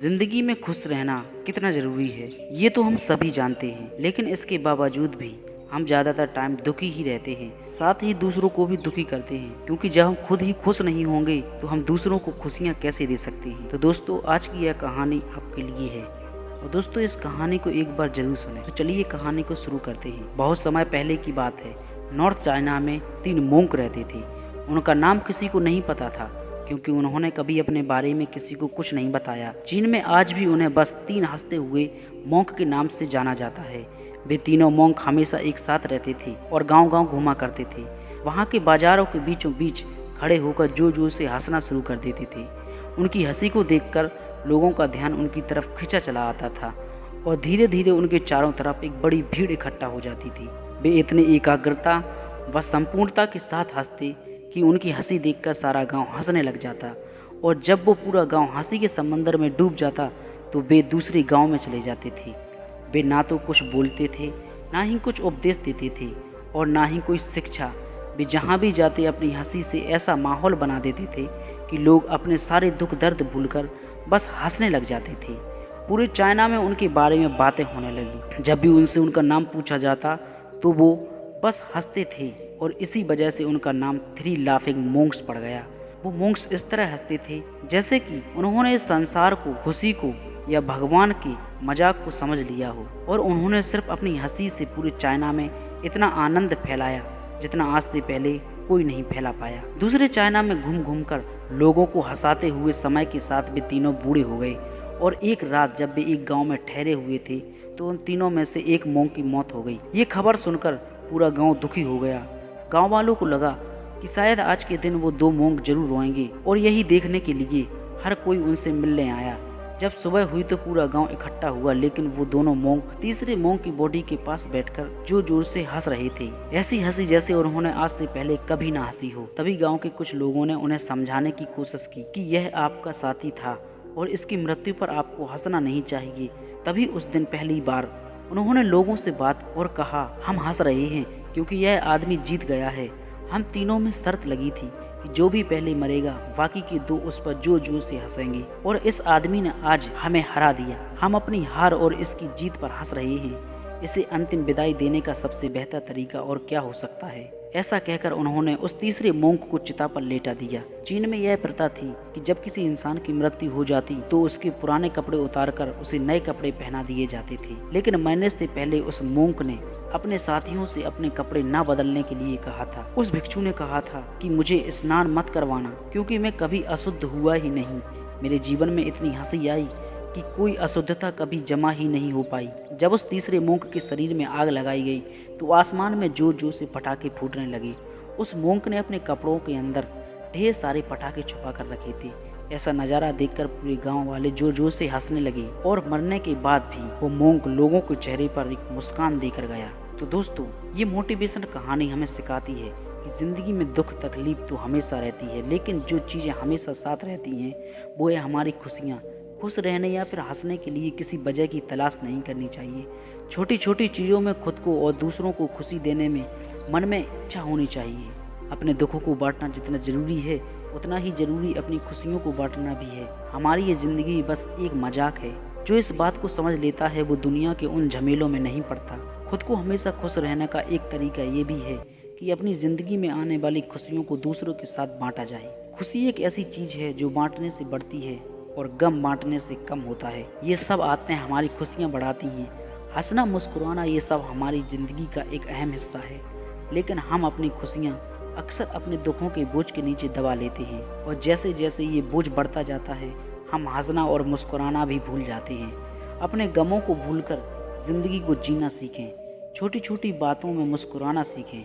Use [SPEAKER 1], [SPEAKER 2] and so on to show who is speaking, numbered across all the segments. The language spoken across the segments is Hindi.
[SPEAKER 1] जिंदगी में खुश रहना कितना ज़रूरी है ये तो हम सभी जानते हैं, लेकिन इसके बावजूद भी हम ज़्यादातर टाइम दुखी ही रहते हैं, साथ ही दूसरों को भी दुखी करते हैं। क्योंकि जब हम खुद ही खुश नहीं होंगे तो हम दूसरों को खुशियाँ कैसे दे सकते हैं। तो दोस्तों, आज की यह कहानी आपके लिए है और दोस्तों इस कहानी को एक बार जरूर सुने। तो चलिए कहानी को शुरू करते हैं। बहुत समय पहले की बात है। नॉर्थ चाइना में 3 मोंक रहते थे। उनका नाम किसी को नहीं पता था, क्योंकि उन्होंने कभी अपने बारे में किसी को कुछ नहीं बताया। चीन में आज भी उन्हें बस 3 हंसते हुए मोंक के नाम से जाना जाता है। वे तीनों मोंक हमेशा एक साथ रहते थे और गांव-गांव घूमा करते थे। वहां के बाजारों के बीचों बीच खड़े होकर जोर जोर से हंसना शुरू कर देते थे। उनकी हंसी को देखकर लोगों का ध्यान उनकी तरफ खींचा चला आता था और धीरे धीरे उनके चारों तरफ एक बड़ी भीड़ इकट्ठा हो जाती थी। वे इतनी एकाग्रता व संपूर्णता के साथ हंसते कि उनकी हंसी देखकर सारा गांव हंसने लग जाता, और जब वो पूरा गांव हंसी के समंदर में डूब जाता तो वे दूसरे गांव में चले जाते थे। वे ना तो कुछ बोलते थे, ना ही कुछ उपदेश देते थे और ना ही कोई शिक्षा। वे जहाँ भी जाते अपनी हंसी से ऐसा माहौल बना देते थे कि लोग अपने सारे दुख दर्द भूलकर बस हंसने लग जाते थे। पूरे चाइना में उनके बारे में बातें होने लगी। जब भी उनसे उनका नाम पूछा जाता तो वो बस हंसते थे और इसी वजह से उनका नाम 3 लाफिंग मोंक्स पड़ गया। वो मोंक्स इस तरह हंसते थे जैसे कि उन्होंने इस संसार को, खुशी को या भगवान के मजाक को समझ लिया हो, और उन्होंने सिर्फ अपनी हंसी से पूरे चाइना में इतना आनंद फैलाया जितना आज से पहले कोई नहीं फैला पाया। दूसरे चाइना में घूम घूम कर लोगों को हंसाते हुए समय के साथ वे तीनों बूढ़े हो गए, और एक रात जब वे एक गांव में ठहरे हुए थे तो उन तीनों में से एक मोंक की मौत हो गई। ये खबर सुनकर पूरा गांव दुखी हो गया। गांव वालों को लगा कि शायद आज के दिन वो 2 मोंक जरूर रोएंगे, और यही देखने के लिए हर कोई उनसे मिलने आया। जब सुबह हुई तो पूरा गांव इकट्ठा हुआ, लेकिन वो दोनों मोंक तीसरे मोंक की बॉडी के पास बैठकर जोर जोर से हंस रहे थे। ऐसी हंसी जैसे उन्होंने आज से पहले कभी ना हंसी हो। तभी गांव के कुछ लोगों ने उन्हें समझाने की कोशिश की कि यह आपका साथी था और इसकी मृत्यु पर आपको हंसना नहीं चाहिए। तभी उस दिन पहली बार उन्होंने लोगों से बात और कहा, हम हंस रहे हैं क्योंकि यह आदमी जीत गया है। हम तीनों में शर्त लगी थी कि जो भी पहले मरेगा बाकी के 2 उस पर जोर जोर से हंसेंगे, और इस आदमी ने आज हमें हरा दिया। हम अपनी हार और इसकी जीत पर हंस रहे हैं। इसे अंतिम विदाई देने का सबसे बेहतर तरीका और क्या हो सकता है। ऐसा कहकर उन्होंने उस तीसरे मोंक को चिता पर लेटा दिया। चीन में यह प्रथा थी कि जब किसी इंसान की मृत्यु हो जाती तो उसके पुराने कपड़े उतारकर उसे नए कपड़े पहना दिए जाते थे। लेकिन मरने से पहले उस मोंक ने अपने साथियों से अपने कपड़े ना बदलने के लिए कहा था। उस भिक्षु ने कहा था कि मुझे स्नान मत करवाना, क्योंकि मैं कभी अशुद्ध हुआ ही नहीं। मेरे जीवन में इतनी हंसी आई कि कोई अशुद्धता कभी जमा ही नहीं हो पाई। जब उस तीसरे मोंक के शरीर में आग लगाई गई तो आसमान में जोर जोर से पटाखे फूटने लगे। उस मोंक ने अपने कपड़ों के अंदर ढेर सारे पटाखे छुपा कर रखे थे। ऐसा नज़ारा देखकर पूरे गांव वाले जोर जोर से हंसने लगे, और मरने के बाद भी वो मोंक लोगों के चेहरे पर एक मुस्कान देकर गया। तो दोस्तों, ये मोटिवेशन कहानी हमें सिखाती है कि ज़िंदगी में दुख तकलीफ तो हमेशा रहती है, लेकिन जो चीज़ें हमेशा साथ रहती हैं वो है हमारी खुशियाँ। खुश रहने या फिर हंसने के लिए किसी वजह की तलाश नहीं करनी चाहिए। छोटी छोटी चीज़ों में खुद को और दूसरों को खुशी देने में मन में इच्छा होनी चाहिए। अपने दुखों को बांटना जितना ज़रूरी है उतना ही ज़रूरी अपनी खुशियों को बांटना भी है। हमारी ये ज़िंदगी बस एक मजाक है। जो इस बात को समझ लेता है वो दुनिया के उन झमेलों में नहीं पड़ता। खुद को हमेशा खुश रहने का एक तरीका ये भी है कि अपनी ज़िंदगी में आने वाली खुशियों को दूसरों के साथ बांटा जाए। खुशी एक ऐसी चीज़ है जो बांटने से बढ़ती है और गम बांटने से कम होता है। ये सब आदतें हमारी खुशियाँ बढ़ाती हैं। हंसना मुस्कुराना ये सब हमारी ज़िंदगी का एक अहम हिस्सा है, लेकिन हम अपनी खुशियाँ अक्सर अपने दुखों के बोझ के नीचे दबा लेते हैं, और जैसे जैसे ये बोझ बढ़ता जाता है हम हंसना और मुस्कुराना भी भूल जाते हैं। अपने गमों को भूलकर ज़िंदगी को जीना सीखें। छोटी छोटी बातों में मुस्कुराना सीखें,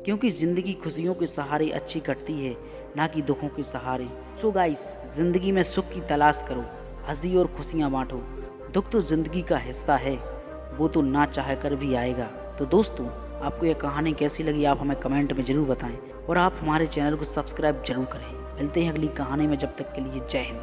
[SPEAKER 1] क्योंकि ज़िंदगी खुशियों के सहारे अच्छी कटती है, ना कि दुखों के सहारे। सो गाइस, ज़िंदगी में सुख की तलाश करो, हंसी और खुशियाँ बांटो। दुख तो ज़िंदगी का हिस्सा है, वो तो ना चाह कर भी आएगा। तो दोस्तों, आपको यह कहानी कैसी लगी आप हमें कमेंट में ज़रूर बताएं, और आप हमारे चैनल को सब्सक्राइब जरूर करें। मिलते हैं अगली कहानी में, जब तक के लिए जय हिंद।